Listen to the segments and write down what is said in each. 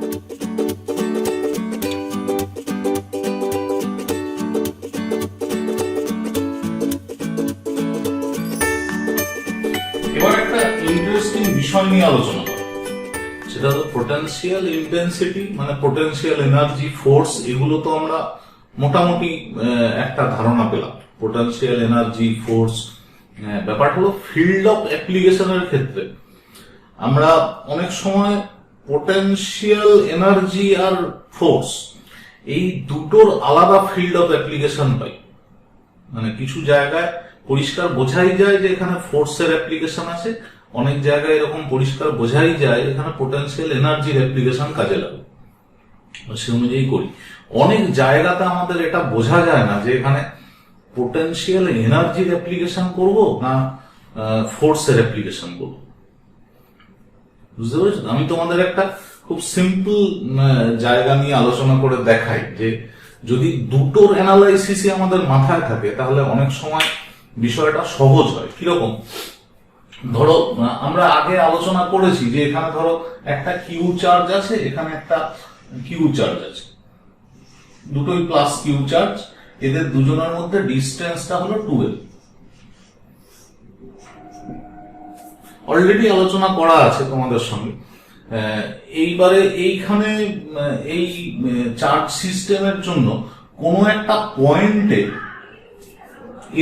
এবার একটা ইন্টারেস্টিং বিষয় নিয়ে আলোচনা করা, সেটা হলো পোটেনশিয়াল ইন্টেন্সিটি, মানে পোটেনশিয়াল এনার্জি, ফোর্স। এগুলো তো আমরা মোটামুটি একটা ধারণা পেলাম, পোটেনশিয়াল এনার্জি, ফোর্স। ব্যাপারটা হলো ফিল্ড অফ অ্যাপ্লিকেশনের ক্ষেত্রে আমরা অনেক সময় পোটেনশিয়াল এনার্জি আর ফোর্স এই দুটোর আলাদা ফিল্ড অফ অ্যাপ্লিকেশন পাই। মানে কিছু জায়গায় পরিষ্কার বোঝাই যায় যে এখানে ফোর্সের অ্যাপ্লিকেশন আছে, অনেক জায়গায় এরকম পরিষ্কার বোঝাই যায় এখানে পোটেনশিয়াল এনার্জির অ্যাপ্লিকেশন কাজে লাগে, সে অনুযায়ী করি। অনেক জায়গাতে আমাদের এটা বোঝা যায় না যে এখানে পোটেনশিয়াল এনার্জির অ্যাপ্লিকেশন করব না ফোর্সের অ্যাপ্লিকেশন করব। বুঝতে পেরেছো? আমি তোমাদের একটা খুব সিম্পল জায়গা নিয়ে আলোচনা করে দেখাই যে যদি দুটোর অ্যানালাইসিস আমাদের মাথায় থাকে তাহলে অনেক সময় বিষয়টা সহজ হয়। কিরকম? ধরো আমরা আগে আলোচনা করেছি যে এখানে ধরো একটা কিউ চার্জ আছে, এখানে একটা কিউ চার্জ আছে, দুটোই প্লাস কিউ চার্জ, এদের দুজনের মধ্যে ডিস্টেন্সটা হলো 2l। অলরেডি আলোচনা করা আছে তোমাদের সঙ্গে। এইবারে এইখানে এই চার্জ সিস্টেমের জন্য কোনো একটা পয়েন্টে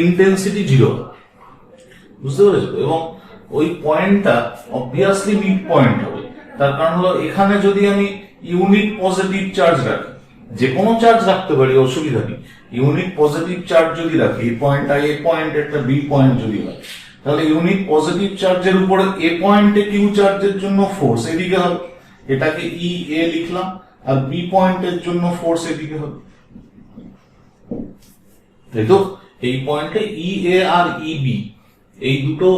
ইন্টেন্সিটি 0, বুঝতে পেরেছো? এবং ওই পয়েন্টটা অবভিয়াসলি মিড পয়েন্ট হবে। তার কারণ হলো এখানে যদি আমি ইউনিট পজিটিভ চার্জ রাখি, যে কোনো চার্জ রাখতে পারি, অসুবিধা নেই। ইউনিট পজিটিভ চার্জ যদি রাখি, এই পয়েন্টটা এ পয়েন্ট, একটা বি পয়েন্ট যদি হয়, তাহলে ইউনিট পজিটিভ চার্জের উপরে এ পয়েন্টে কিউ চার্জের জন্য ফোর্স এদিকে হবে, এটাকে ই এ লিখলাম, আর বি পয়েন্টের জন্য ফোর্স এদিকে হবে, তাই তো? এই পয়েন্টে ই এ আর ই বি এই দুটো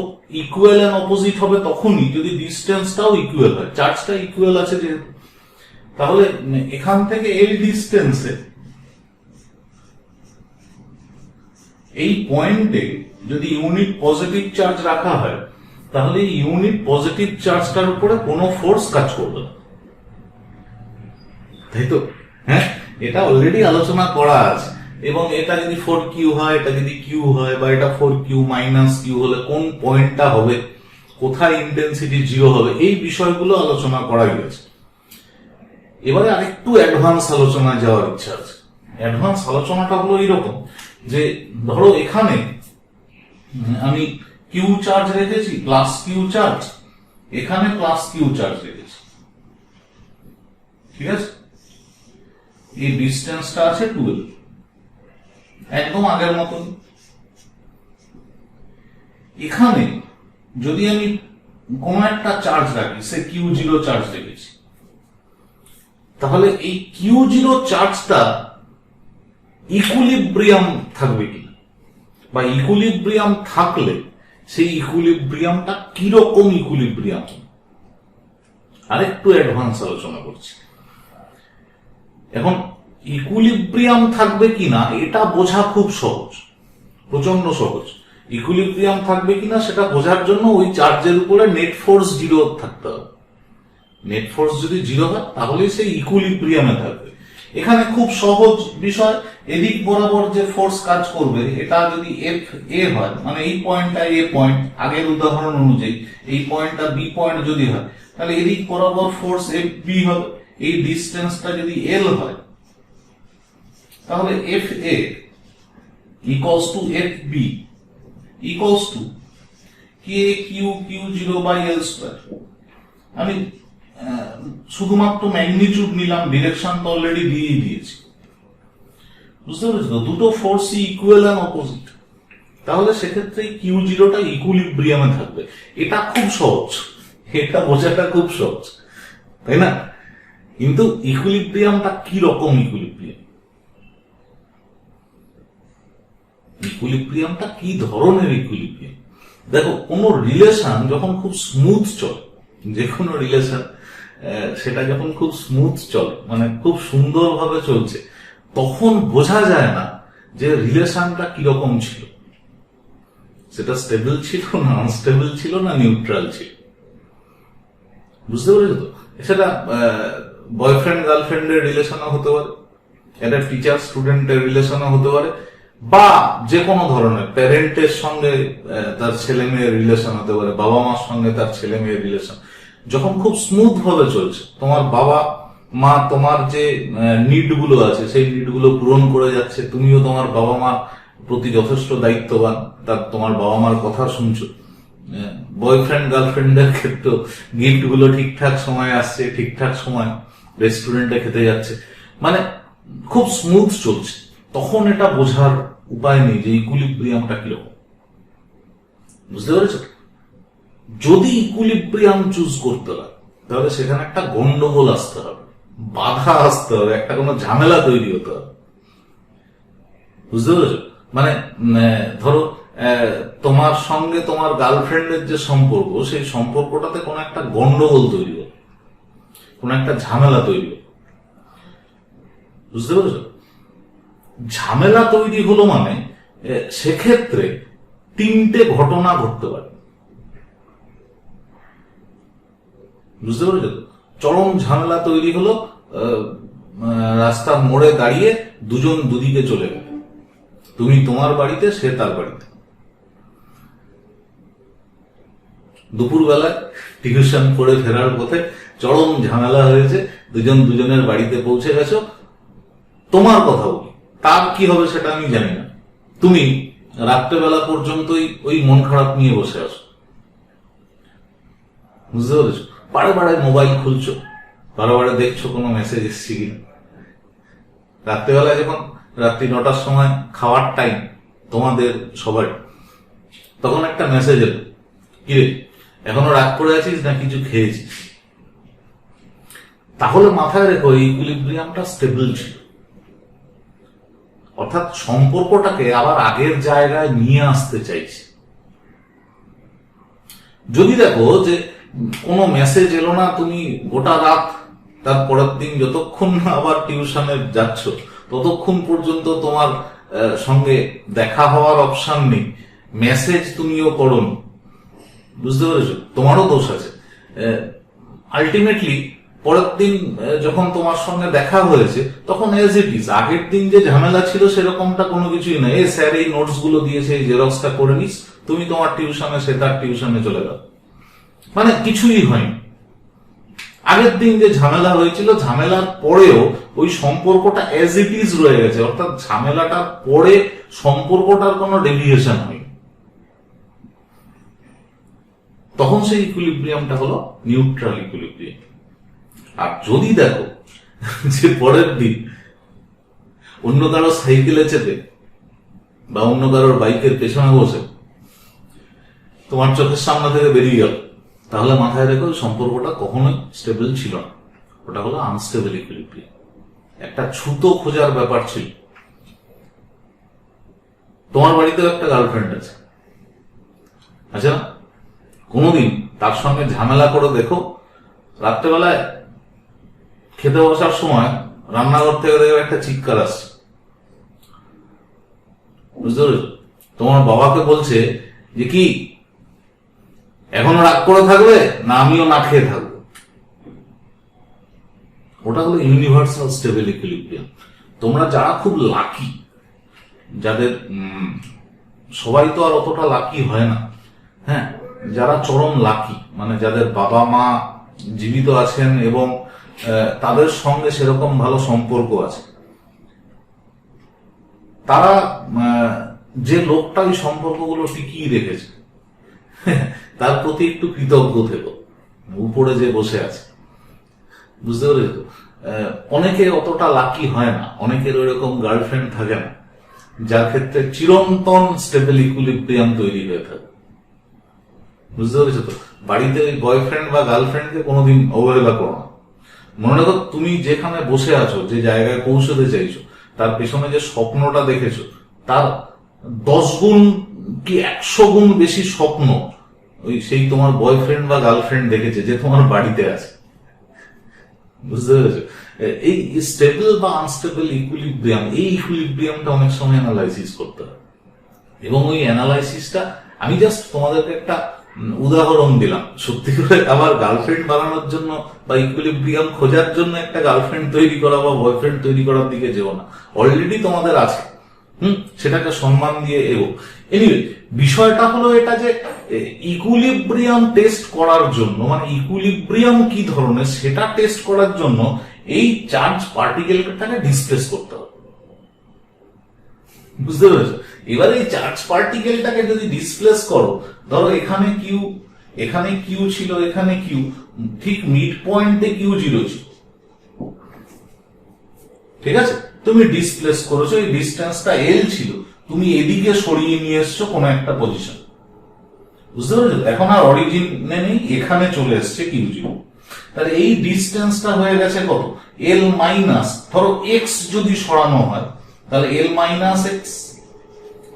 ইকুয়াল এন্ড অপোজিট হবে তখনই যদি ডিস্টেন্সটাও ইকুয়াল হয়, চার্জটা ইকুয়াল আছে যেহেতু। তাহলে এখান থেকে এই ডিস্টেন্সে এই পয়েন্টে যদি ইউনিট পজিটিভ চার্জ রাখা হয় তাহলে ইউনিট পজিটিভ চার্জটার উপরে কোনো ফোর্স কাজ করবে না, তাই তো? হ্যাঁ, এটা অলরেডি আলোচনা করা আছে। এবং এটা যদি 4q হয়, এটা যদি q হয়, বা এটা 4q মাইনাস q হলে কোন পয়েন্টটা হবে, কোথায় ইন্টেন্সিটি 0 হবে, এই বিষয়গুলো আলোচনা করা গেছে। এবারে আরেকটু অ্যাডভান্স আলোচনায় যাওয়ার ইচ্ছা আছে। অ্যাডভান্স আলোচনাটা হলো এইরকম যে ধরো এখানে আমি কিউ চার্জ রেখেছি, প্লাস কিউ চার্জ, এখানে প্লাস কিউ চার্জ রেখেছি, ঠিক আছে? এই ডিস্টেন্সটা আছে 2l, একদম আগের মতন। এখানে যদি আমি কোন একটা চার্জ রাখি, সে Q0 চার্জ রেখেছি, তাহলে এই Q0 চার্জটা ইকুইলিব্রিয়াম থাকবে কিনা, বা ইকুইলিব্রিয়াম থাকলে সেই ইকুইলিব্রিয়ামটা কিরকম ইকুইলিব্রিয়াম, আরেকটু অ্যাডভান্স আলোচনা করছি। এখন ইকুইলিব্রিয়াম থাকবে কিনা এটা বোঝা খুব সহজ, প্রচন্ড সহজ। ইকুইলিব্রিয়াম থাকবে কিনা সেটা বোঝার জন্য ওই চার্জের উপরে নেট ফোর্স 0 থাকতে হবে। নেট ফোর্স যদি 0 হয় তাহলে সেই ইকুইলিব্রিয়ামে থাকবে। এখানে খুব সহজ বিষয়, এদিক বরাবর যে ফোর্স কাজ করবে এটা যদি এফ এ হয়, মানে এই পয়েন্টটা এ পয়েন্ট, আগের উদাহরণ অনুযায়ী এই পয়েন্টটা বি পয়েন্ট যদি হয়, তাহলে এদিক বরাবর ফোর্স এফ বি হবে। এই ডিস্টেন্সটা যদি এল হয় তাহলে F A equals to F B equals to k Q q 0/L²। আমি শুধুমাত্র ম্যাগনিটিউড নিলাম, ডিরেকশন তো অলরেডি দিয়ে দিয়েছি, বুঝতে পেরেছো? দুটো ফোর্সই ইকুয়াল এন্ড অপোজিট, তাহলে সেক্ষেত্রে Q0টা ইকুইলিব্রিয়ামে থাকবে। এটা খুব সহজ, এটা বোঝাটা খুব সহজ, তাই না? কিন্তু ইকুইলিব্রিয়ামটা কি রকম ইকুইলিব্রিয়াম, ইকুইলিব্রিয়ামটা কি ধরনের ইকুইলিব্রিয়াম? দেখো, কোন রিলেশন যখন খুব স্মুথ চলে, যে কোনো রিলেশন সেটা যখন খুব স্মুথ চলে, মানে খুব সুন্দরভাবে চলছে, তখন বোঝা যায় না যে রিলেশনটা কিরকম ছিল, সেটা স্টেবল ছিল না আনস্টেবল ছিল না নিউট্রাল ছিল, বুঝতে পেরেছো তো? সেটা বয়ফ্রেন্ড গার্লফ্রেন্ডের রিলেশনও হতে পারে, একটা টিচার স্টুডেন্টের রিলেশনও হতে পারে, বা যে কোনো ধরনের প্যারেন্টের সঙ্গে তার ছেলে মেয়ের রিলেশন হতে পারে, বাবা মার সঙ্গে তার ছেলে মেয়ের রিলেশন যখন খুব স্মুথ ভাবে চলছে, তোমার বাবা মা তোমার যে নিড গুলো আছে সেই নিড গুলো পূরণ করে যাচ্ছে, তুমিও তোমার বাবা মার প্রতি যথেষ্ট দায়িত্ববান, তার তোমার বাবা মার কথা শুনছো, বয়ফ্রেন্ড গার্লফ্রেন্ডের ক্ষেত্রে গিফট গুলো ঠিকঠাক সময় আসছে, ঠিকঠাক সময় রেস্টুরেন্টে খেতে যাচ্ছে, মানে খুব স্মুথ চলছে, তখন এটা বোঝার উপায় নেই যে ইকুইলিব্রিয়ামটা কিরকম। বুঝতে পেরেছ? যদি ইকুইলিব্রিয়াম চুজ করতে হয় তাহলে সেখানে একটা গন্ডগোল আসতে হবে, বাধা আসতে হবে, একটা কোনো ঝামেলা তৈরি হতে হবে। বুঝতে পেরেছ? মানে ধরো তোমার সঙ্গে তোমার গার্লফ্রেন্ডের যে সম্পর্ক, সেই সম্পর্কটাতে কোনো একটা গন্ডগোল তৈরি হবে, কোনো একটা ঝামেলা তৈরি হবে। বুঝতে পেরেছ? ঝামেলা তৈরি হলো মানে সেক্ষেত্রে তিনটে ঘটনা ঘটতে পারে। বুঝতে পেরেছ? চরম ঝামেলা তৈরি হলো, রাস্তার মোড়ে দাঁড়িয়ে দুজন দুদিকে চলে গেল, তুমি তোমার বাড়িতে, সে তার বাড়িতে। দুপুর বেলায় টিউশন পড়ে ফেরার পথে চরম ঝামেলা হয়েছে, দুজন দুজনের বাড়িতে পৌঁছে গেছো। তোমার কথা বলি, তার কি হবে সেটা আমি জানি না, তুমি রাত্রেবেলা পর্যন্তই ওই মন খারাপ নিয়ে বসে আছো। বুঝতে পেরেছো? বারে বারে মোবাইল খুলছো, বারে বারে দেখছো কোনো মেসেজ এসছে কিনা। রাত্রেবেলায় যখন রাত্রি 9টার সময় খাওয়ার টাইম তোমাদের সবার, তখন একটা মেসেজ এলো, কিরে এখনো রাগ করে আছিস না কিছু খেয়েছিস? তাহলে মাথায় রেখো এই ইকুইলিব্রিয়ামটা স্টেবল ছিল, অর্থাৎ সম্পর্কটাকে আবার আগের জায়গায় নিয়ে আসতে চাইছে। যদি দেখো যে কোনো মেসেজ এলো না, তুমি গোটা রাত, তারপরের দিন যতক্ষণ না আবার টিউশনে যাচ্ছ ততক্ষণ পর্যন্ত তোমার সঙ্গে দেখা হওয়ার অপশন নেই, মেসেজ তুমিও করোনি। বুঝতে পেরেছো? তোমারও দোষ আছে। আলটিমেটলি পরের দিন যখন তোমার সঙ্গে দেখা হয়েছে তখন এজ ইট ইজ, আগের দিন যে ঝামেলা ছিল সেরকমটা কোনো কিছুই না। এই স্যার এই নোটস গুলো দিয়েছে, এই জেরক্সটা করে নিস, তুমি তোমার টিউশনে, সে তার টিউশনে চলে গেল, মানে কিছুই হয়নি। আগের দিন যে ঝামেলা হয়েছিল, ঝামেলার পরেও ওই সম্পর্কটা এজ ইট ইজ রয়ে গেছে, অর্থাৎ ঝামেলাটার পরে সম্পর্কটার কোনো ডেভিয়েশন হয়নি। তখন সেই ইকুইলিব্রিয়ামটা হলো নিউট্রাল ইকুইলিব্রিয়াম। আর যদি দেখো যে পরের দিন অন্য কারো সাইকেলে চেপে বা অন্য কারোর বাইকের পেছনে বসে তোমার চোখের সামনে থেকে বেরিয়ে গেল, তাহলে মাথায় রেখো সম্পর্কটা কখনোই স্টেবল ছিল না, ওটা হলো আনস্টেবল ইকুইলিব্রিয়াম। একটা ছুতো খোঁজার ব্যাপার ছিল। তোমার বাড়িতেও একটা গার্লফ্রেন্ড আছে, আচ্ছা না? কোনোদিন তার সঙ্গে ঝামেলা করে দেখো, রাত্রেবেলায় খেতে বসার সময় রান্নাঘর থেকে দেখবে একটা চিৎকার আসছে। বুঝতে পেরেছ? তোমার বাবাকে বলছে যে কি এখনো রাগ করে থাকবে না আমিও না খেয়ে থাকবো। ওটা হলো ইউনিভার্সাল স্টেবল ইকুইলিব্রিয়াম। তোমরা যারা খুব লাকি, যাদের সবাই তো আর অতটা লাকি হয় না, হ্যাঁ, যারা চরম লাকি, মানে যাদের বাবা মা জীবিত আছেন এবং তাদের সঙ্গে সেরকম ভালো সম্পর্ক আছে, তারা যে লোকটা এই সম্পর্কগুলো টিকিয়ে রেখেছে তার প্রতি একটু কৃতজ্ঞ থেকো, উপরে যে বসে আছে। বুঝতে পেরেছ? অনেকে অতটা লাকি হয় না, অনেকের ওইরকম গার্লফ্রেন্ড থাকে না যার ক্ষেত্রে চিরন্তন স্টেবল ইকুইলিব্রিয়াম তৈরি হয়ে থাকে। বুঝতে পেরেছো? তো বাড়িতে ওই বয়ফ্রেন্ড বা গার্লফ্রেন্ডকে কোনোদিন অবহেলা করো না। মনে রাখো, তুমি যেখানে বসে আছো, যে জায়গায় পৌঁছতে চাইছো, তার পেছনে যে স্বপ্নটা দেখেছো, তার 10 গুণ কি 100 গুণ বেশি স্বপ্ন ওই সেই তোমার বয়ফ্রেন্ড বা গার্লফ্রেন্ড দেখেছে যে তোমার বাড়িতে আছে। বুঝতে পেরেছো? এই স্টেবল বা আনস্টেবল ইকুইলিব্রিয়াম, এই ইকুইলিব্রিয়ামটা অনেক সময় অ্যানালাইসিস করতে হয়, এবং ওই অ্যানালাইসিসটা আমি জাস্ট তোমাদেরকে একটা উদাহরণ দিলাম, সত্যি করে আবার গার্লফ্রেন্ড বানানোর জন্য বা ইকুইলিব্রিয়াম খোঁজার জন্য একটা গার্লফ্রেন্ড তৈরি করা বা বয়ফ্রেন্ড তৈরি করার দিকে যেও না, অলরেডি তোমাদের আছে। সেটাকে সম্মান দিয়ে এগো। এনিওয়ে, বিষয়টা হলো এটা যে ইকুইলিব্রিয়াম টেস্ট করার জন্য, মানে ইকুইলিব্রিয়াম কি ধরনের সেটা টেস্ট করার জন্য এই চার্জ পার্টিকেলটাকে ডিসপ্লেস করতে হবে। বুঝতে পেরেছো? এবার এই চার্জ পার্টিকেলটাকে যদি ডিসপ্লেস করো, ধরো এখানে কিউ ছিল, এখানে কিউ, ঠিক মিড পয়েন্টে কিউ জিরো ছিল, ঠিক আছে? তুমি ডিসপ্লেস করেছো, এই ডিস্টেন্সটা এল ছিল, তুমি এদিকে সরিয়ে নিয়ে এসছো কোন একটা পজিশন। বুঝতে পেরেছো? এখন আর অরিজিনে নেই, এখানে চলে এসছে কিউ জিরো। তাহলে এই ডিস্টেন্সটা হয়ে গেছে কত? এল মাইনাস, ধরো এক্স যদি সরানো হয় তাহলে এল মাইনাস এক্স,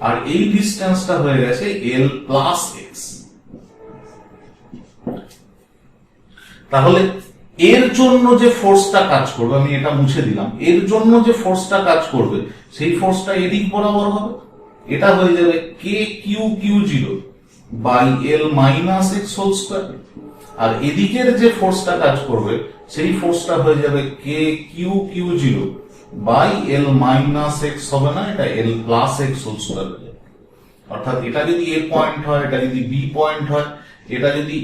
আর এই ডিস্টেন্সটা হয়ে গেছে এল প্লাস এক্স। তাহলে এর জন্য যে ফোর্সটা কাজ করবে, আমি এটা মুছে দিলাম, এর জন্য যে ফোর্সটা কাজ করবে সেই ফোর্সটা এদিক বরাবর হবে, এটা হয়ে যাবে K Q Q zero by L minus X whole square. আর এদিকের যে ফোর্সটা কাজ করবে সেই ফোর্সটা হয়ে যাবে K Q Q zero by L minus X, হবে না, এটা L plus X whole square হয়ে যাবে। অর্থাৎ এটা যদি এ পয়েন্ট হয়, এটা যদি বি পয়েন্ট হয়, এটা যদি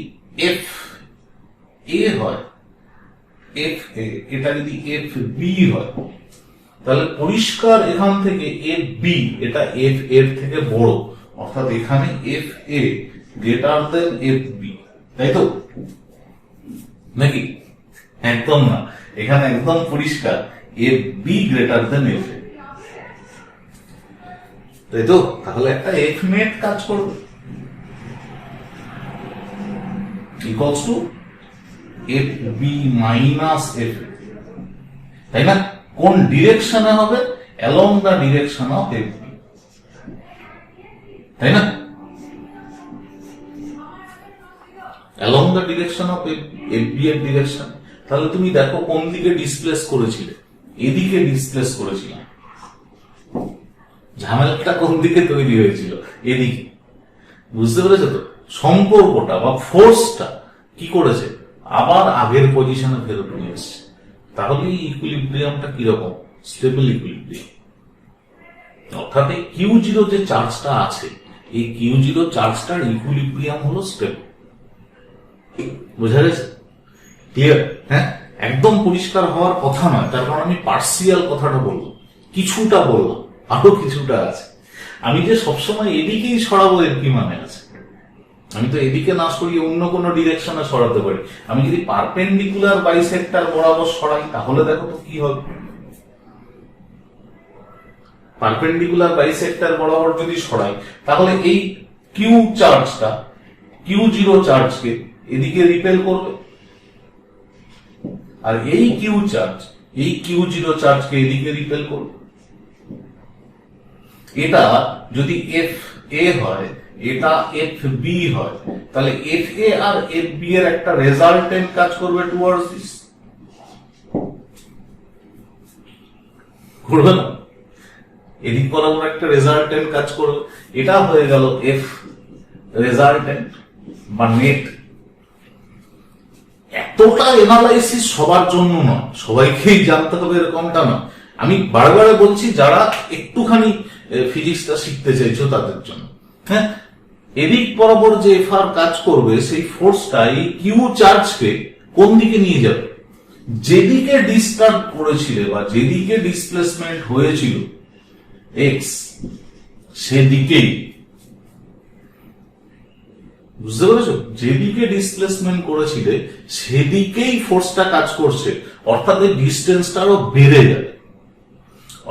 এফ এ হয়, এফ এ, এটা যদি এফ বি হয়, তাহলে পরিষ্কার এখান থেকে এফ বি এটা এফ এর থেকে বড়, অর্থাৎ এখানে F A greater than F B, তাই তো নাকি? একদম না, এখানে একদম পরিষ্কার F B greater than F A, তাই তো? তাহলে একটা এফ নেট কাজ করবে equals to F B minus F A, তাই না? কোন ডিরেকশনে হবে? Along the direction of F B, তাই না? Along the direction of F B এর ডিরেকশন। তাহলে তুমি দেখো কোন দিকে ডিসপ্লেস করেছিলে, এদিকে ডিসপ্লেস করেছিলাম, ঝামেলাটা কোন দিকে তৈরি হয়েছিল? এদিকে। বুঝতে পেরেছো তো? সম্পর্কটা বা ফোর্সটা কি করেছে? আবার আগের পজিশনে ফেরত নিয়ে এসছে। তাহলে এই ইকুইলিব্রিয়ামটা কিরকম? Stable equilibrium. অর্থাৎ এই কিউ জিরো যে চার্জটা আছে, এই কিউ জিরো চার্জটার ইকুইলিব্রিয়াম হলো স্টেবল। বোঝা গেছে? ক্লিয়ার? হ্যাঁ, একদম পরিষ্কার হওয়ার কথা নয়, তার কারণ আমি পার্সিয়াল কথাটা বললাম, কিছুটা বললাম, আরো কিছুটা আছে। আমি যে সবসময় এদিকেই সরাবো এর কি মানে আছে? আমি তো এদিকে না সরিয়ে অন্য কোনো ডিরেকশনে সরাতে পারি। আমি যদি পারপেন্ডিকুলার বাইসেক্টর বরাবর সরাই তাহলে দেখো তো কি হবে। পারপেন্ডিকুলার বাইসেক্টর বরাবর যদি সরাই তাহলে এই কিউ চার্জটা, কিউ জিরো চার্জকে এদিকে রিপেল করবে, আর এই কিউ চার্জ, এই কিউ জিরো চার্জকে এদিকে রিপেল করবে। এটা যদি এফ এ হয়, এটা এফ বি হয়, তাহলে এফ এ আর এফ বি এর একটা রেজাল্টেন্ট কাজ করবে টুয়ার্ডস দিস, করবে না? এদিক বরাবর একটা রেজাল্টেন্ট কাজ করবে, এটা হয়ে গেল এফ রেজাল্টেন্ট বা নেট। এতটা এনালাইসিস সবার জন্য নয়, সবাইকেই জানতে হবে এরকমটা নয়। আমি বারবার বলছি যারা একটুখানি ফিজিক্সটা শিখতে চাইছো তাদের জন্য। হ্যাঁ, এদিক বরাবর যে এফ আর কাজ করবে সেই ফোর্সটা এই কিউ চার্জকে কোন দিকে নিয়ে যাবে? যেদিকে ডিসটার্ব করেছিলে বা যেদিকে ডিসপ্লেসমেন্ট হয়েছিল এক্স, সেদিকেই। বুঝতে পেরেছো? যেদিকে ডিসপ্লেসমেন্ট করেছিলে সেদিকেই ফোর্সটা কাজ করছে, অর্থাৎ এই ডিস্টেন্সটা আরো বেড়ে যাবে।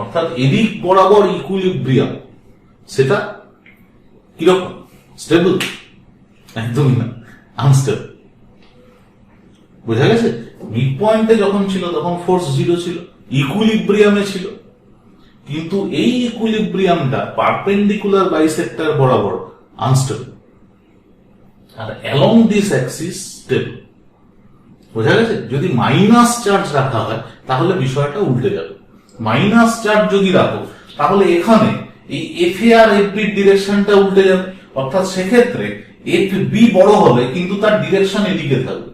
অর্থাৎ এদিক বরাবর ইকুইলিব্রিয়াম সেটা কিরকম? স্টেবল? একদমই না, আনস্টেবল। বোঝা গেছে? মিড পয়েন্টে যখন ছিল তখন ফোর্স জিরো ছিল, ইকুইলিব্রিয়ামে ছিল, কিন্তু এই ইকুইলিব্রিয়ামটা পারপেন্ডিকুলার বাইসেক্টর বরাবর আনস্টেবল, আর অ্যালং দিস অ্যাক্সিস স্টেবল। বোঝা গেছে? যদি মাইনাস চার্জ রাখা হয় তাহলে বিষয়টা উল্টে যাবে। মাইনাস চার্জ যদি রাখো তাহলে এখানে এই এফ এ আর এফ বির ডিরেকশনটা উল্টে যাবে, অর্থাৎ সেক্ষেত্রে এফ বি বড় হবে কিন্তু তার ডিরেকশন এদিকে থাকবে,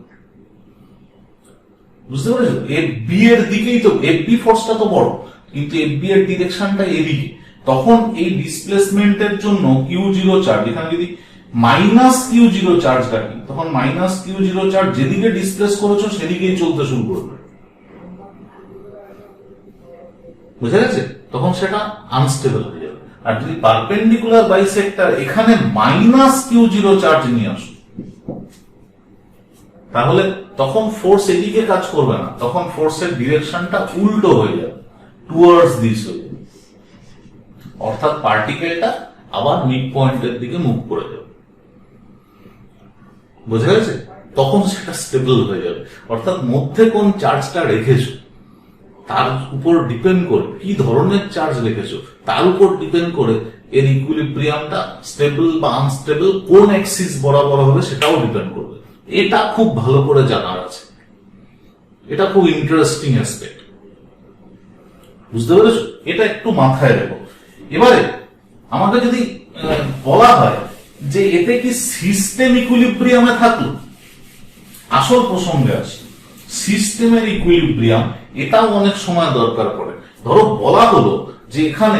বুঝতে পেরেছো? এফ বি এর দিকেই তো এফ বি ফোর্সটা তো বড়, কিন্তু এফ বি এর ডিরেকশনটা এদিকে। তখন এই ডিসপ্লেসমেন্টের জন্য কিউ জিরো চার্জ, এখানে যদি মাইনাস কিউ জিরো চার্জ রাখি, তখন মাইনাস কিউ জিরো চার্জ যেদিকে ডিসপ্লেস করেছো সেদিকেই চলতে শুরু করবে, বুঝা গেছে? তখন সেটা আনস্টেবল হয়ে যাবে। আর যদি পারপেন্ডিকুলার বাইসেক্টর এখানে মাইনাস কিউ জিরো চার্জ নিয়ে আসো, তাহলে তখন ফোর্স এদিকে কাজ করবে না, তখন ফোর্সের ডিরেকশনটা উল্টো হয়ে যাবে, টুয়ার্ডস দিস হয়ে যাবে, অর্থাৎ পার্টিকেলটা আবার মিড পয়েন্টের দিকে মুভ করে যাবে, বোঝা গেছে? তখন সেটা স্টেবল হয়ে যাবে। অর্থাৎ মধ্যে কোন চার্জটা রেখেছো তার উপর ডিপেন্ড করে, কি ধরনের চার্জ রেখেছো তার উপর ডিপেন্ড করে এর ইকুইলিব্রিয়ামটা স্টেবল বা আনস্টেবল কোন অ্যাক্সিস বরাবর হবে সেটাও ডিপেন্ড করবে। এটা খুব ভালো করে জানার আছে, এটা খুব ইন্টারেস্টিং অ্যাসপেক্ট, বুঝতে পেরেছো? এটা একটু মাথায় রেখো। এবারে আমাকে যদি বলা হয় যে এতে কি সিস্টেম ইকুইলিব্রিয়ামে থাকলো, আসল প্রসঙ্গে আসি, সিস্টেমের ইকুইলিব্রিয়াম এটাও অনেক সময় দরকার পড়ে। ধরো বলা হলো যে এখানে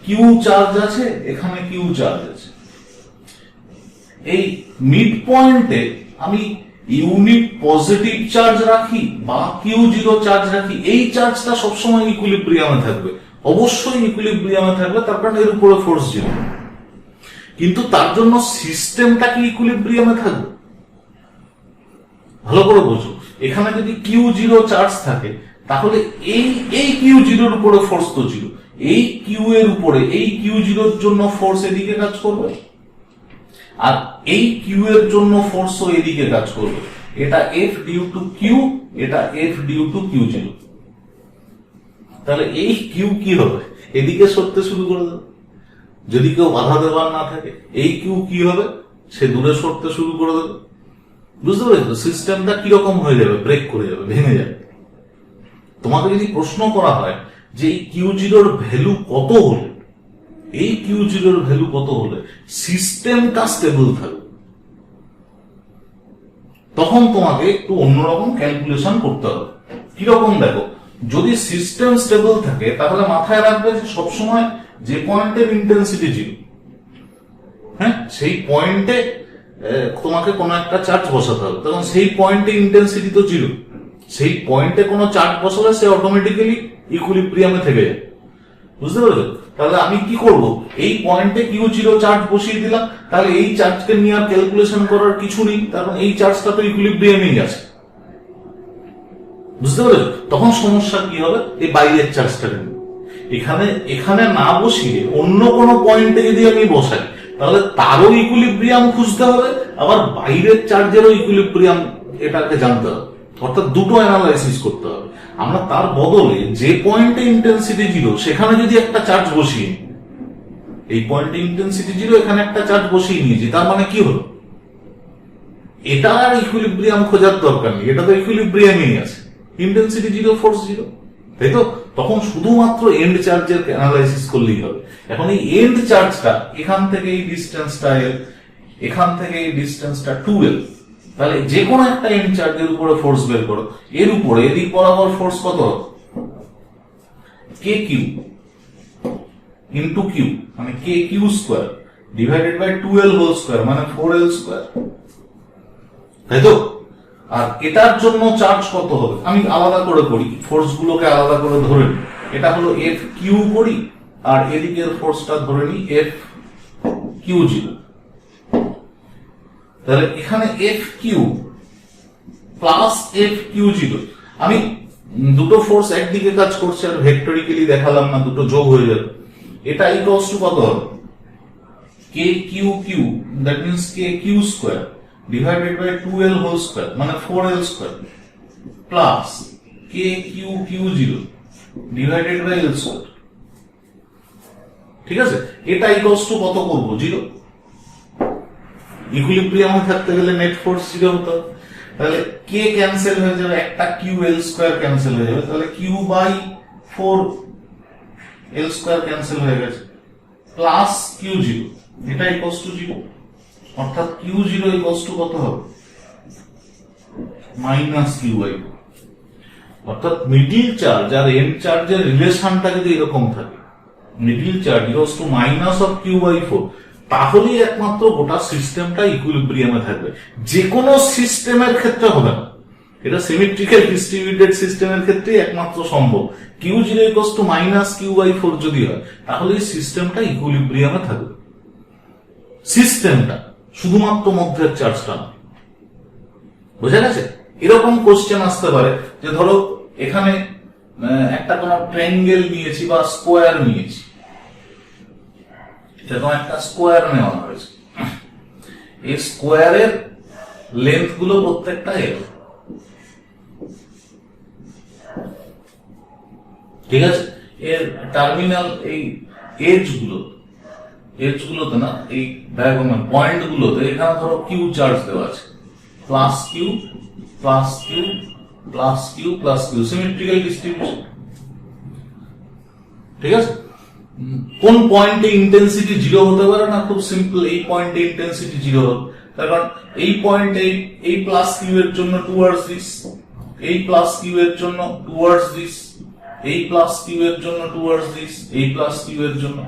কিউ চার্জ আছে, এখানে কিউ চার্জ আছে, এই মিড পয়েন্টে আমি ইউনিট পজিটিভ চার্জ রাখি বা কিউ জিরো চার্জ রাখি, এই চার্জটা সবসময় ইকুইলিব্রিয়ামে থাকবে, অবশ্যই ইকুইলিব্রিয়ামে থাকবে, তার কারণ এর উপরে ফোর্স জিরো। কিন্তু তার জন্য সিস্টেমটা কি ইকুইলিব্রিয়ামে থাকবে? ভালো করে বোঝো, এখানে যদি কিউ জিরো চার্জ থাকে তাহলে এই কিউ জিরোর উপরে ফোর্স তো জিরো, এই কিউ এর উপরে এই কিউ জিরোর জন্য ফোর্স এদিকে কাজ করবে, আর এই কিউ এর জন্য ফোর্সও এদিকে কাজ করবে। এটা এফ ডিউ টু কিউ, এটা F due to q zero. তাহলে এই কিউ কি হবে? এদিকে সরতে শুরু করে দেবে, যদি কেউ বাধা দেওয়ার না থাকে। এই কিউ কি হবে? সে দূরে সরতে শুরু করে দেবে, বুঝতে পেরেছো? সিস্টেমটা কিরকম হয়ে যাবে? ব্রেক করে যাবে, ভেঙে যাবে। তোমাকে যদি প্রশ্ন করা হয় যে এই কিউ জিরোর ভ্যালু কত হলে, এই কিউ জিরোর ভ্যালু কত হলে সিস্টেমটা স্টেবল থাকবে, তখন তোমাকে একটু অন্যরকম ক্যালকুলেশন করতে হবে। কিরকম? দেখো, যদি সিস্টেম স্টেবল থাকে তাহলে মাথায় রাখবে যে সবসময় যে পয়েন্টের ইন্টেন্সিটি জিরো, হ্যাঁ, সেই পয়েন্টে তোমাকে কোনো একটা চার্জ বসাতে হবে, তখন সেই পয়েন্টে ইন্টেন্সিটি তো জিরো, সেই পয়েন্টে কোনো চার্জ বসালে সে অটোমেটিক্যালি ইকুইলিব্রিয়ামে থেকে যাবে, বুঝতে পারছো? তাহলে আমি কি করব? এই পয়েন্টে কিউ জিরো চার্জ বসিয়ে দিলাম, তাহলে এই চার্জকে নিয়ে আর ক্যালকুলেশন করার কিছু নেই, কারণ এই চার্জটা তো ইকুইলিব্রিয়ামেই আছে, বুঝতে পারছো? তখন সমস্যা কি হবে? এই বাইরের চার্জটাকে এখানে না বসিয়ে অন্য কোনো পয়েন্টে যদি আমি বসাই, তাহলে তারও ইকুইলিব্রিয়াম খুঁজতে হবে, আবার বাইরের চার্জেরও ইকুইলিব্রিয়াম এটাকে জানতে হবে, অর্থাৎ দুটো অ্যানালাইসিস করতে হবে। আমরা তার বদলে যে পয়েন্টে ইন্টেন্সিটি জিরো সেখানে যদি একটা চার্জ বসিয়ে, এই পয়েন্টে ইন্টেন্সিটি জিরো, এখানে একটা চার্জ বসিয়ে নিয়েছি, তার মানে কি হলো? এটা আর ইকুইলিব্রিয়াম খোঁজার দরকার নেই, এটা তো ইকুইলিব্রিয়ামই আছে, ইন্টেন্সিটি জিরো, ফোর্স জিরো, তাই তো? তখন শুধুমাত্র এন্ড চার্জের অ্যানালাইসিস করলেই হবে। এখন এই এন্ড চার্জটা, এখান থেকে এই ডিস্টেন্সটা এল, এখান থেকে এই ডিস্টেন্সটা 2l, তাহলে যে কোনো একটা এন্ড চার্জের উপরে ফোর্স বের করো, এর উপরে এদিক বরাবর ফোর্স কত হবে? কে কিউ ইন্টু কিউ, মানে K Q square divided by 2l whole square, মানে 4l স্কোয়ার, তাই তো? আর এটার জন্য চার্জ কত হবে? আমি আলাদা করে করি, ফোর্স গুলোকে আলাদা করে ধরে নিই। এটা হলো এফ কিউ করি, আর এদিকের ফোর্সটা ধরে নিই এফ কিউ জিরো। তাহলে এখানে F q plus F q zero, আমি দুটো ফোর্স একদিকে কাজ করছে আর ভেক্টরিক্যালি দেখালাম না, দুটো যোগ হয়ে যাবে। এটা ইকুয়ালস টু কত হবে? K Q Q, that means K Q square divided by 2l whole square, মানে 4l square, plus K Q Q zero divided by l square. ঠিক আছে? এটা ইকুয়ালস টু কত করব? জিরো। ইকুইলিব্রিয়ামে থাকতে গেলে নেট ফোর্স জিরো হতে হবে, তাহলে কে ক্যান্সেল হয়ে যাবে, একটা কিউ এল স্কোয়ার ক্যান্সেল হয়ে যাবে, তাহলে Q by 4l square cancel হয়ে গেছে, প্লাস কিউ জিরো, এটা ইকুয়ালস টু জিরো। অর্থাৎ কিউ জিরো ইকুয়ালস টু কত হবে, মাইনাস কিউ বাই 4। অর্থাৎ মিডিল চার্জ আর এন্ড চার্জের রিলেশনটা যদি এরকম থাকে, middle charge equals to minus of q by 4, তাহলেই একমাত্র গোটা সিস্টেমটা ইকুইলিব্রিয়ামে থাকবে। যে কোনো সিস্টেমের ক্ষেত্রে হবে না, এটা সিমেট্রিক্যাল ডিস্ট্রিবিউটেড সিস্টেমের ক্ষেত্রে একমাত্র সম্ভব। Q zero equals to minus q by 4 যদি হয়, তাহলে এই সিস্টেমটা ইকুইলিব্রিয়ামে থাকবে। সিস্টেমটা, শুধুমাত্র মধ্যের চার্জটা না। বোঝা গেছে? এরকম কোশ্চেন আসতে পারে যে ধরো এখানে একটা কোন ট্রায়াঙ্গেল নিয়েছি বা স্কোয়ার নিয়েছি, এরকম একটা স্কোয়ার নেওয়া হয়েছে, এই স্কোয়ারের লেন্থ গুলো প্রত্যেকটা এল, ঠিক আছে? এর টার্মিনাল এই এজ গুলোতে না, এই ডায়াগোনাল পয়েন্ট গুলোতে এখানে ধরো কিউ চার্জ দেওয়া আছে, plus q plus q plus q plus q, symmetrical distribution, ঠিক আছে? কোন পয়েন্টে ইন্টেন্সিটি জিরো হতে পারে না? খুব সিম্পল, এই পয়েন্টে ইন্টেন্সিটি জিরো হবে, তার কারণ এই পয়েন্টে এই প্লাস কিউ এর জন্য টুয়ার্ডস দিস, এই প্লাস কিউ এর জন্য টুয়ার্ডস দিস, এই প্লাস কিউ এর জন্য টুয়ার্ডস দিস, এই প্লাস কিউ এর জন্য।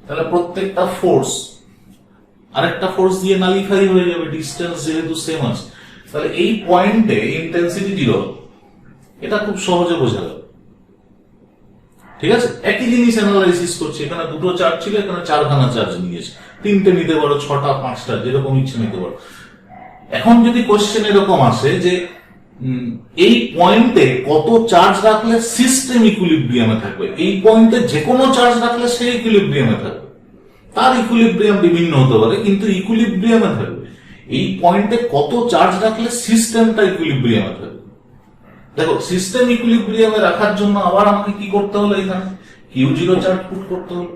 তাহলে প্রত্যেকটা ফোর্স আরেকটা ফোর্স দিয়ে নালিফাই হয়ে যাবে, ডিস্টেন্স যেহেতু সেম আছে। তাহলে এই পয়েন্টে ইন্টেন্সিটি জিরো, এটা খুব সহজে বোঝা যাবে, ঠিক আছে? একই জিনিস অ্যানালাইসিস করছি, এখানে দুটো চার্জ ছিল, এখানে চারখানা চার্জ নিয়েছে, তিনটে নিতে পারো, ছটা, পাঁচটা, যেরকম ইচ্ছে নিতে পারো। এখন যদি কোশ্চেন এরকম আসে যে এই পয়েন্টে কত চার্জ রাখলে সিস্টেম ইকুইলিব্রিয়ামে থাকবে, এই পয়েন্টে যে কোনো চার্জ রাখলে সে ইকুইলিব্রিয়ামে থাকবে, তার ইকুইলিব্রিয়াম বিভিন্ন হতে পারে কিন্তু ইকুইলিব্রিয়ামে থাকবে। এই পয়েন্টে কত চার্জ রাখলে সিস্টেমটা ইকুইলিব্রিয়ামে থাকবে। দেখো, সিস্টেম ইকুইলিব্রিয়ামে রাখার জন্য আবার আমাকে কি করতে হলো, এখানে কিউ জিরো চার্জ পুট করতে হলো।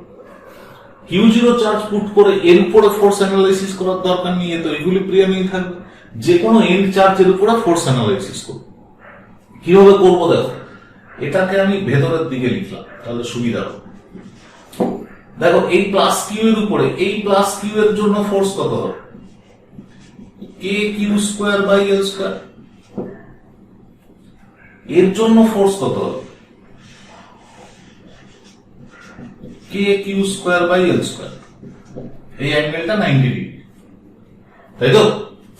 কিউ জিরো চার্জ পুট করে এর উপরে ফোর্স অ্যানালাইসিস করার দরকার নেই, এ তো ইকুইলিব্রিয়ামেই থাকবে। যে কোনো এন্ড চার্জের উপরে ফোর্স অ্যানালাইসিস করব। কিভাবে করবো দেখো, এটাকে আমি ভেতরের দিকে লিখলাম, তাহলে সুবিধা হবে। দেখো, এই প্লাস কিউ এর উপরে এই প্লাস কিউ এর জন্য ফোর্স কত হবে, K Q square by L square. এর জন্য ফোর্স কত হবে, K Q square by L square. এই অ্যাঙ্গেলটা 90 ডিগ্রি, তাই তো?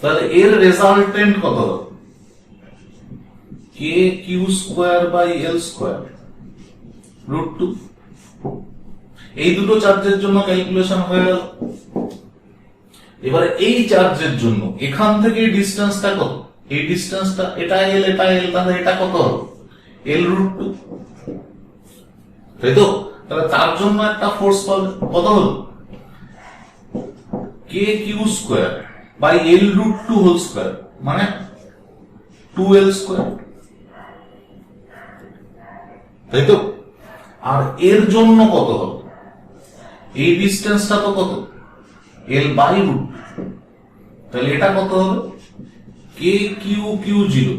তাহলে এর রেজাল্টেন্ট কত হবে, K Q square by L square √2। এই দুটো চার্জের জন্য ক্যালকুলেশন হয়ে গেল। এবারে এই চার্জের জন্য এখান থেকে ডিস্টেন্সটা কত, এই ডিস্টেন্সটা, এটা এল এটা এল, তাহলে এটা কত হবে, এল √2, তাই তো? তাহলে তার জন্য একটা ফোর্স পাবে, কত হলো, K Q square by L √2 whole square, মানে 2l স্কোয়ার, তাই তো? আর এর জন্য কত হবে, এই ডিস্টেন্সটা তো কত, এল বাই √2, তাহলে এটা কত হবে, K Q Q zero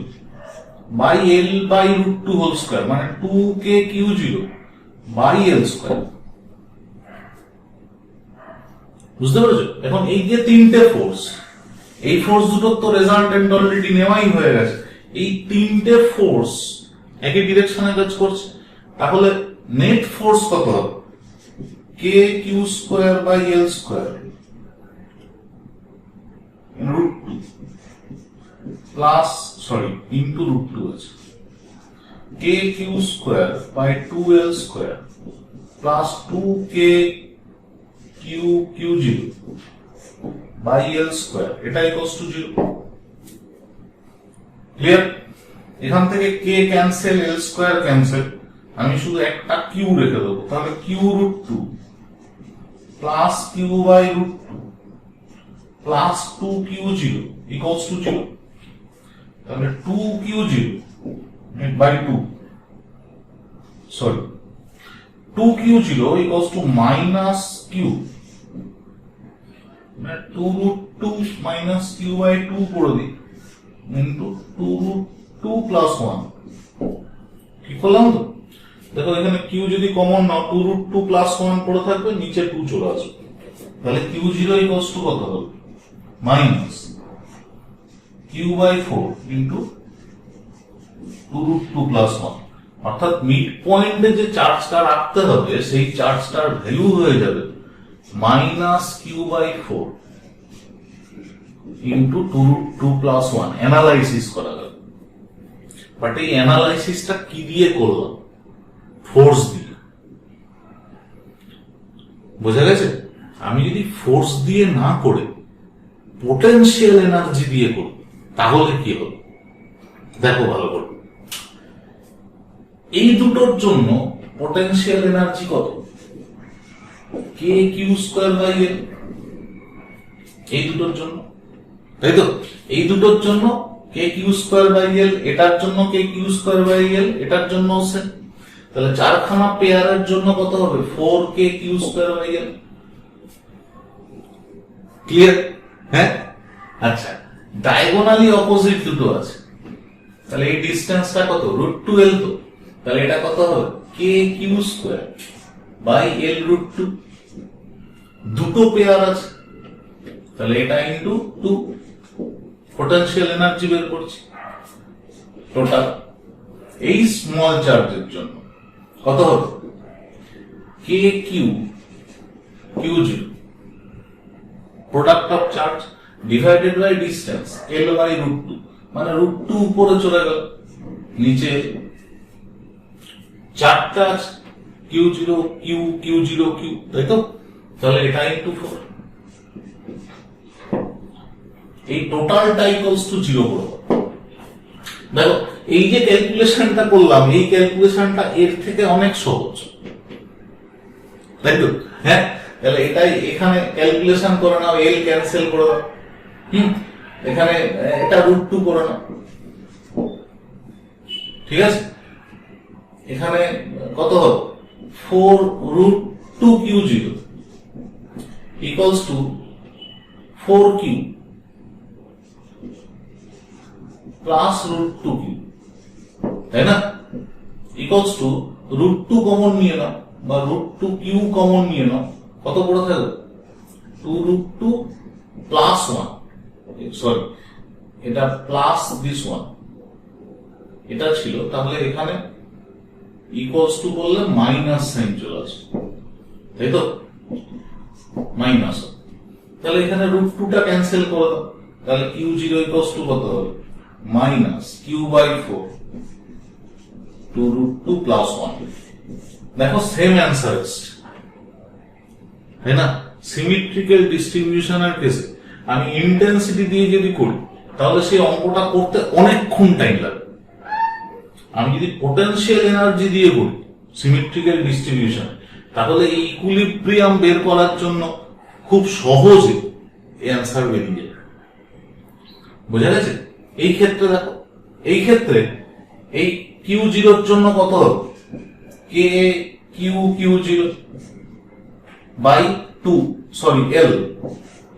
by L by √2 whole square, মানে 2k Q zero by L square. বুঝতে পেরেছো? এখন এই যে তিনটে ফোর্স, এই ফোর্স দুটোর তো রেজাল্টেন্ট অলরেডি নেওয়াই হয়ে গেছে। এই তিনটে ফোর্স একই ডিরেকশনে কাজ করছে, তাহলে নেট ফোর্স কত হবে, K Q square by L square √2 plus into √2 আছে, K Q square by 2l square plus 2k Q Q zero by L square, এটা ইকুয়ালস টু 0। ক্লিয়ার? এখান থেকে K cancel, L square cancel, আমি শুধু একটা Q রেখে দেবো, তাহলে Q √2 plus Q by √2 plus 2q0 equals to 0। তাহলে 2q0 by 2q0 equals to minus Q, 2√2 minus q by 2 করে দিই ইন্টু 2√2 প্লাস 1। ঠিক করলাম তো? দেখো, এখানে কিউ যদি কমন নাও, 2√2 প্লাস 1 পড়ে থাকবে, নিচে 2 চলে আসবে, তাহলে q0 ইকুয়ালস টু কত হবে, minus q by 4 into 2√2 plus 1, অর্থাৎ মিড পয়েন্টে যে চার্জটা রাখতে হবে সেই চার্জটার ভ্যালু হয়ে যাবে minus q by 4 into 2√2 plus 1। Analysis করা গেল, বাট এই অ্যানালাইসিসটা কি দিয়ে করলাম? ফোর্স দিয়ে। বোঝা গেছে? আমি যদি ফোর্স দিয়ে না করে পোটেনশিয়াল এনার্জি দিয়ে করি তাহলে কি হবে দেখো ভালো করে। এই দুটোর জন্য পোটেনশিয়াল এনার্জি কত? কে কিউ স্কোয়ার বাই এল। এই দুটোর জন্য, তাই তো? এই দুটোর জন্য কে কিউ স্কোয়ার বাই এল, এটার জন্য কে কিউ স্কোয়ার বাই এল, এটার জন্য সেম। তাহলে চারখানা পেয়ারের জন্য কত হবে? 4 K Q square by L. Clear? হ্যাঁ, আচ্ছা। ডায়াগোনালি অপোজিট দুটো আছে, তাহলে এই ডিস্টেন্সটা কত? √2l। তো তাহলে এটা কত হবে? K Q square by L √2। দুটো পেয়ার আছে, তাহলে এটা ইন্টু 2। পোটেনশিয়াল এনার্জি বের করছি টোটাল এই স্মল চার্জের জন্য কত হবে? K Q Q zero product of charge divided by distance L by √2, মানে √2 উপরে চলে গেল, নিচে চারটা আছে Q zero Q Q zero Q, তাই তো? তাহলে এটা ইন্টু 4। এই টোটালটা ইকুয়ালস টু 0 করব। দেখো এই যে ক্যালকুলেশনটা করলাম, এই ক্যালকুলেশনটা এর থেকে অনেক সহজ, তাই তো? হ্যাঁ, তাহলে এটাই এখানে ক্যালকুলেশন করে নাও, এল ক্যান্সেল করে দাও, এখানে এটা √2 করে নাও, ঠিক আছে? এখানে কত হবে? 4√2 q zero equals to 4 q plus √2 q, তাই না? ইকুয়ালস টু √2 কমন নিয়ে নাও বা √2 কিউ কমন নিয়ে নাও, কত পড়ে থাকবে? 2√2 প্লাস 1, সরি এটা প্লাস দিস 1, এটা ছিল। তাহলে এখানে ইকুয়ালস টু বললে মাইনাস সাইন চলে আসবে, তাই তো? মাইনাস, তাহলে এখানে √2টা ক্যান্সেল করে দাও, তাহলে কিউ জিরো ইকুয়ালস টু কত হবে? Minus q by 4 2√2 plus 1। দেখো সেম অ্যান্সার এসছে, তাই না? সিমেট্রিক্যাল ডিস্ট্রিবিউশনের কেসে আমি ইন্টেন্সিটি দিয়ে যদি করি তাহলে সেই অঙ্কটা করতে অনেকক্ষণ টাইম লাগে। আমি যদি পোটেনশিয়াল এনার্জি দিয়ে করি সিমেট্রিক্যাল ডিস্ট্রিবিউশন, তাহলে এই ইকুইলিব্রিয়াম বের করার জন্য খুব সহজে অ্যান্সার বেরিয়ে যাবে। বোঝা গেছে? এই ক্ষেত্রে দেখো, এই ক্ষেত্রে এই কিউ জিরোর জন্য কত হবে? K Q Q zero by 2, sorry L,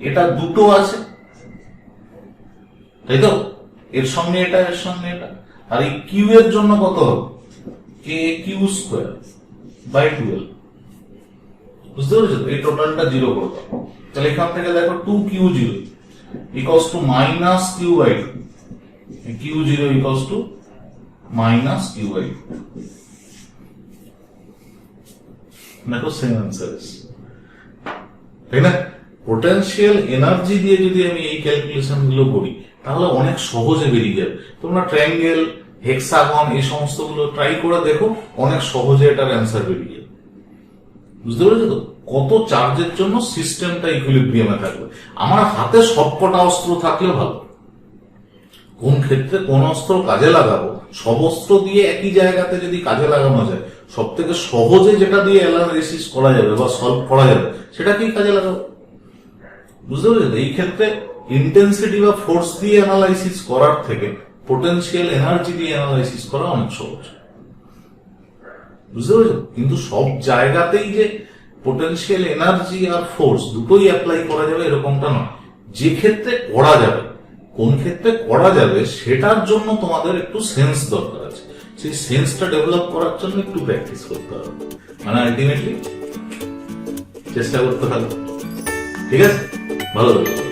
এটা দুটো আছে, তাই তো? এর সঙ্গে এটা, এর সঙ্গে এটা। আর এই কিউ এর জন্য কত হবে? K Q square by 2l। বুঝতে পেরেছো? এই টোটালটা 0 করে দাও, তাহলে এখান থেকে দেখো 2 q zero equals to minus q by 2, q zero equals to minus q by 2। দেখো সেম অ্যান্সার, তাই না? পোটেনশিয়াল এনার্জি দিয়ে যদি আমি এই ক্যালকুলেশন গুলো করি তাহলে অনেক সহজে বেরিয়ে যাবে। তোমরা ট্রায়াঙ্গেল, হেক্সাগন এই সমস্ত গুলো ট্রাই করে দেখো, অনেক সহজে এটার অ্যান্সার বেরিয়ে যাবে। বুঝতে পেরেছো তো? কত চার্জের জন্য সিস্টেমটা ইকুইলিব্রিয়ামে থাকবে। আমার হাতে সবকটা অস্ত্র থাকলে ভালো, কোন ক্ষেত্রে কোন অস্ত্র কাজে লাগাবো, সব অস্ত্র দিয়ে একই জায়গাতে যদি কাজে লাগানো যায়, সব থেকে সহজে যেটা দিয়ে অ্যানালাইসিস করা যাবে বা সলভ করা যাবে সেটাকেই কাজে লাগাবো। বুঝতে পেরেছো? এই ক্ষেত্রে ইন্টেন্সিটি বা ফোর্স দিয়ে অ্যানালাইসিস করার থেকে পোটেনশিয়াল এনার্জি দিয়ে অ্যানালাইসিস করা অনেক সহজ। বুঝতে পেরেছো? কিন্তু সব জায়গাতেই যে পোটেনশিয়াল এনার্জি আর ফোর্স দুটোই অ্যাপ্লাই করা যাবে এরকমটা নয়। যে ক্ষেত্রে করা যাবে, কোন ক্ষেত্রে করা যাবে সেটার জন্য তোমাদের একটু সেন্স দরকার আছে। সেই সেন্সটা ডেভেলপ করার জন্য একটু প্র্যাকটিস করতে হবে, মানে আলটিমেটলি চেষ্টা করতে হবে। ঠিক আছে? ভালো থাকবে।